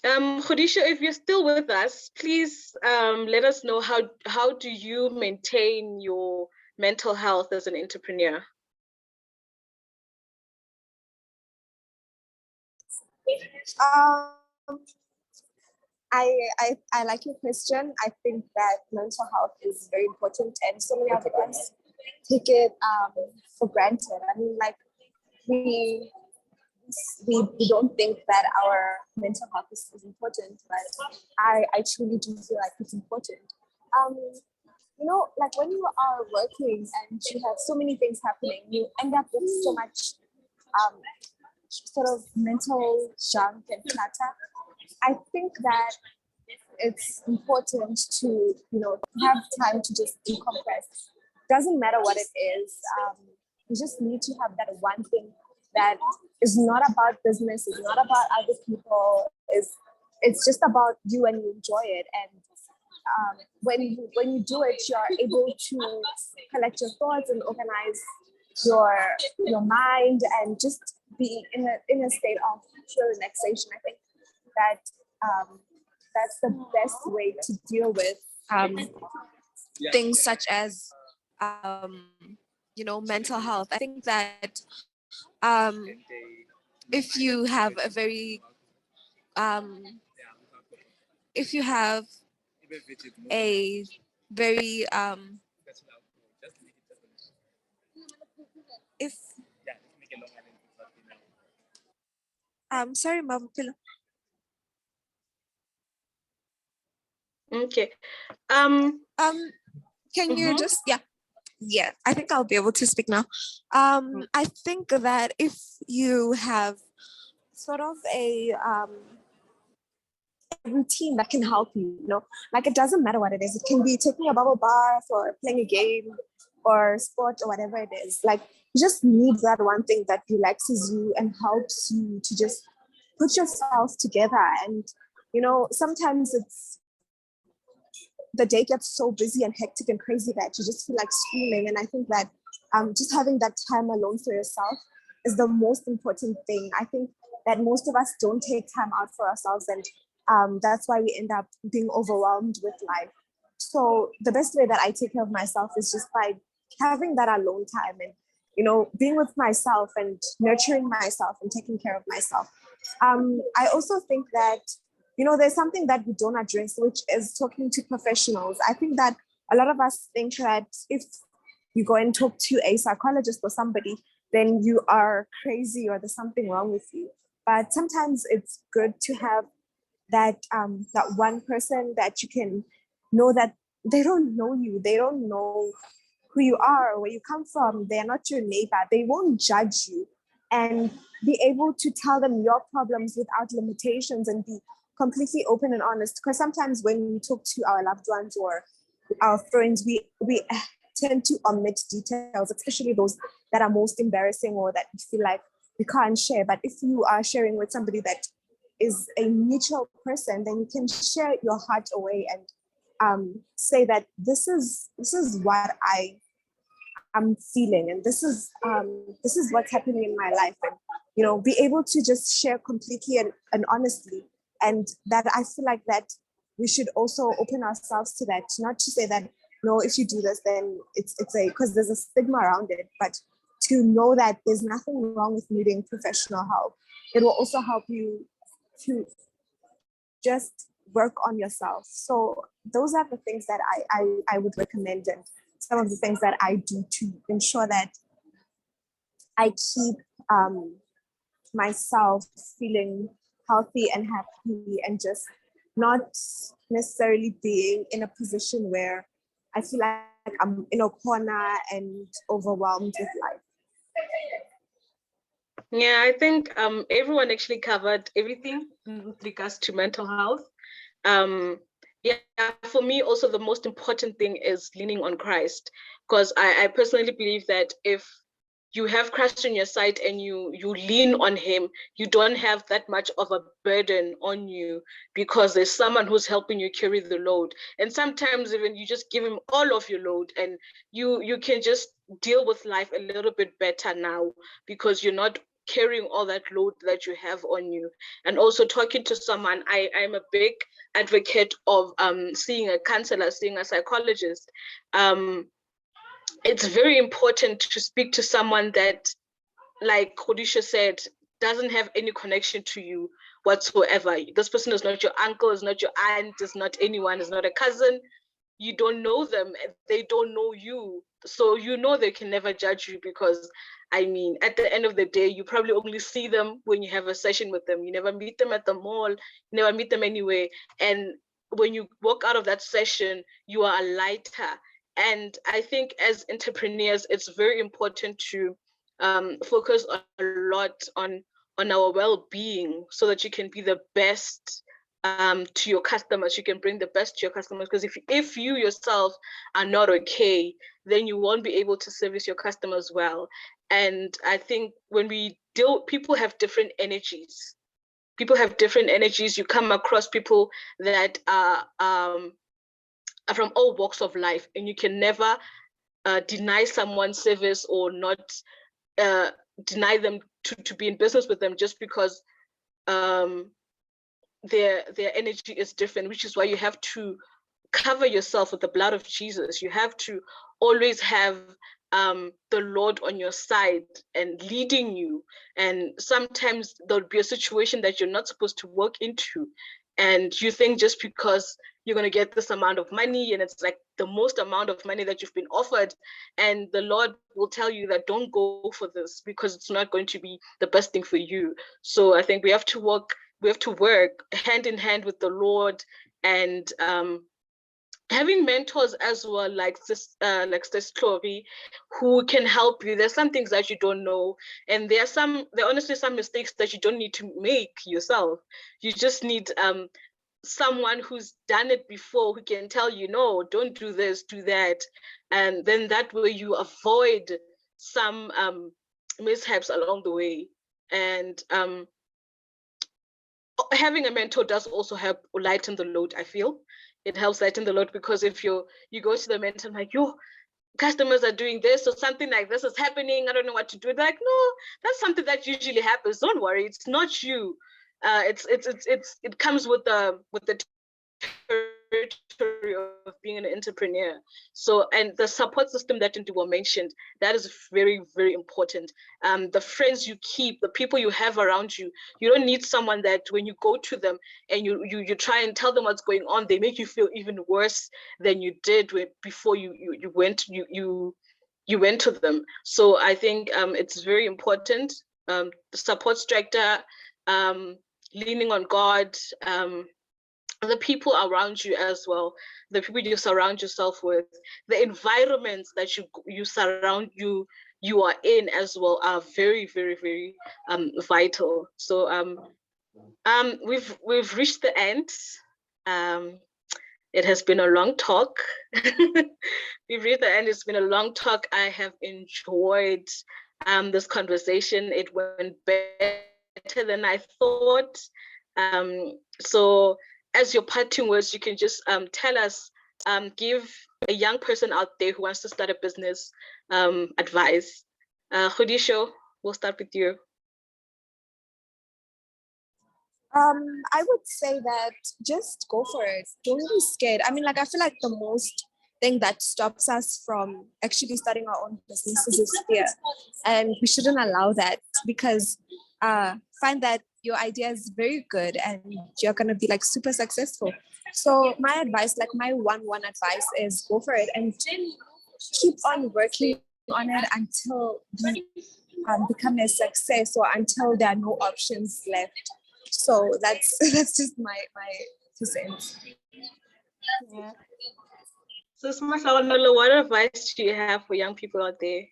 Khadisha, if you're still with us, please let us know how do you maintain your mental health as an entrepreneur? I like your question. I think that mental health is very important, and so many of us take it for granted. I mean, like we we don't think that our mental health is important, but I truly do feel like it's important. Um, like when you are working and you have so many things happening, you end up with so much um, sort of mental junk and clutter. I think that it's important to have time to just decompress. Doesn't matter what it is. You just need to have that one thing that is not about business, is not about other people, is it's just about you and you enjoy it. And when you do it, you're able to collect your thoughts and organize your mind and just be in a state of pure relaxation. I think that that's the best way to deal with things such as mental health. I think that if you have a very if you have a very if sorry, Mom. Okay. Can you just yeah, I think I'll be able to speak now. I think that if you have sort of a routine that can help you, like it doesn't matter what it is. It can be taking a bubble bath or playing a game or sport or whatever it is. Like you just need that one thing that relaxes you and helps you to just put yourself together. And sometimes the day gets so busy and hectic and crazy that you just feel like screaming. And I think that just having that time alone for yourself is the most important thing. I think that most of us don't take time out for ourselves, and that's why we end up being overwhelmed with life. So the best way that I take care of myself is just by having that alone time and being with myself and nurturing myself and taking care of myself. I also think that there's something that we don't address, which is talking to professionals. I think that a lot of us think that if you go and talk to a psychologist or somebody, then you are crazy or there's something wrong with you. But sometimes it's good to have that one person that you can know that they don't know you, they don't know who you are, where you come from, they're not your neighbor, they won't judge you, and be able to tell them your problems without limitations and be completely open and honest. Because sometimes when we talk to our loved ones or our friends, we tend to omit details, especially those that are most embarrassing or that we feel like we can't share. But if you are sharing with somebody that is a mutual person, then you can share your heart away and say that this is what I am feeling, and this is what's happening in my life, and be able to just share completely and honestly. And that I feel like that we should also open ourselves to that, not to say that no, if you do this then it's a, because there's a stigma around it, but to know that there's nothing wrong with needing professional help. It will also help you to just work on yourself. So those are the things that I would recommend, and some of the things that I do to ensure that I keep myself feeling healthy and happy and just not necessarily being in a position where I feel like I'm in a corner and overwhelmed with life. Yeah, I think everyone actually covered everything with regards to mental health. Yeah, for me also the most important thing is leaning on Christ, because I personally believe that if you have Christ on your side and you lean on him, you don't have that much of a burden on you because there's someone who's helping you carry the load. And sometimes even you just give him all of your load and you can just deal with life a little bit better now because you're not carrying all that load that you have on you. And also talking to someone, I'm a big advocate of seeing a counselor, seeing a psychologist. It's very important to speak to someone that, like Khadisha said, doesn't have any connection to you whatsoever. This person is not your uncle, is not your aunt, is not anyone, is not a cousin. You don't know them, they don't know you. So you know they can never judge you because, I mean, at the end of the day, you probably only see them when you have a session with them. You never meet them at the mall, you never meet them anywhere. And when you walk out of that session, you are lighter. And I think as entrepreneurs, it's very important to focus a lot on our well-being so that you can be the best to your customers. You can bring the best to your customers, because if you yourself are not okay, then you won't be able to service your customers well. And I think when we deal, people have different energies. You come across people that are from all walks of life, and you can never deny someone service or not deny them to be in business with them just because their energy is different, which is why you have to cover yourself with the blood of Jesus. You have to always have the Lord on your side and leading you. And sometimes there'll be a situation that you're not supposed to walk into, and you think just because you're going to get this amount of money and it's like the most amount of money that you've been offered, and the Lord will tell you that don't go for this because it's not going to be the best thing for you. So I think we have to work hand in hand with the Lord, and having mentors as well, like this Chloe, who can help you. There's some things that you don't know, and there are honestly some mistakes that you don't need to make yourself. You just need someone who's done it before, who can tell you, no, don't do this, do that. And then that way you avoid some mishaps along the way. And having a mentor does also help lighten the load. I feel it helps lighten the load, because if you go to the mentor and like, your customers are doing this or something like this is happening, I don't know what to do. They're like, no, that's something that usually happens. Don't worry, it's not you. It comes with the territory of being an entrepreneur. So, and the support system that Ndibo mentioned, that is very, very important. The friends you keep, the people you have around you, you don't need someone that when you go to them and you try and tell them what's going on, they make you feel even worse than you did before you went to them. So I think it's very important. The support structure, leaning on God, the people around you as well, the people you surround yourself with, the environments that you are in as well are very, very, very vital. So we've reached the end. It has been a long talk. We've reached the end. It's been a long talk. I have enjoyed this conversation. It went better than I thought. So as your parting words, you can just tell us, give a young person out there who wants to start a business advice. Khadisha, we'll start with you. I would say that just go for it. Don't be scared. I mean, like, I feel like the most thing that stops us from actually starting our own businesses is fear. And we shouldn't allow that, because find that your idea is very good and you're going to be like super successful. So my advice, like my one advice is go for it and keep on working on it until you become a success or until there are no options left. So that's that's just my 2 cents. Yeah. So, Smahlawanolo, what advice do you have for young people out there?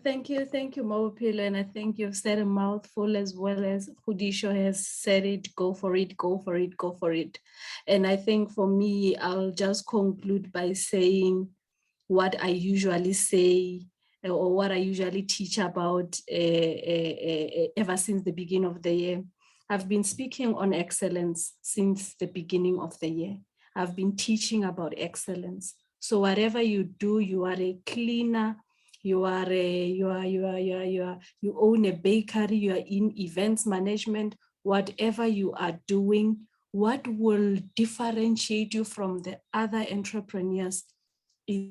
Thank you, Mawapilo, and I think you've said a mouthful as well as Hudisho has said it. Go for it, go for it, go for it. And I think for me, I'll just conclude by saying what I usually say or what I usually teach about ever since the beginning of the year. I've been speaking on excellence since the beginning of the year. I've been teaching about excellence. So whatever you do, you are a cleaner, you own a bakery, you are in events management, whatever you are doing, what will differentiate you from the other entrepreneurs is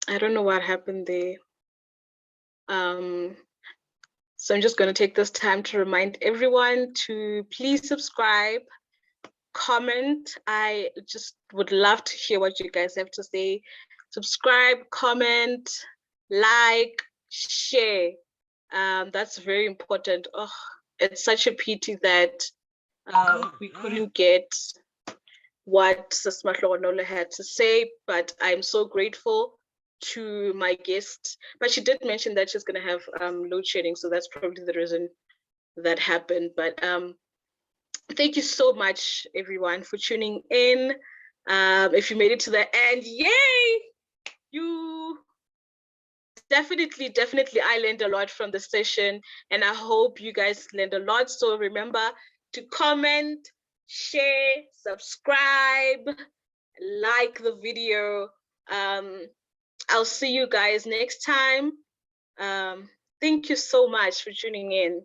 I don't know what happened there. So I'm just going to take this time to remind everyone to please subscribe, comment. I just would love to hear what you guys have to say. Subscribe, comment, like, share. That's very important. Oh, it's such a pity that we couldn't get what Smahlawanolo had to say, but I'm so grateful to my guest. But she did mention that she's going to have load shedding, so that's probably the reason that happened. But thank you so much, everyone, for tuning in. If you made it to the end, yay! You definitely, I learned a lot from the session, and I hope you guys learned a lot. So remember to comment, share, subscribe, like the video. I'll see you guys next time. Thank you so much for tuning in.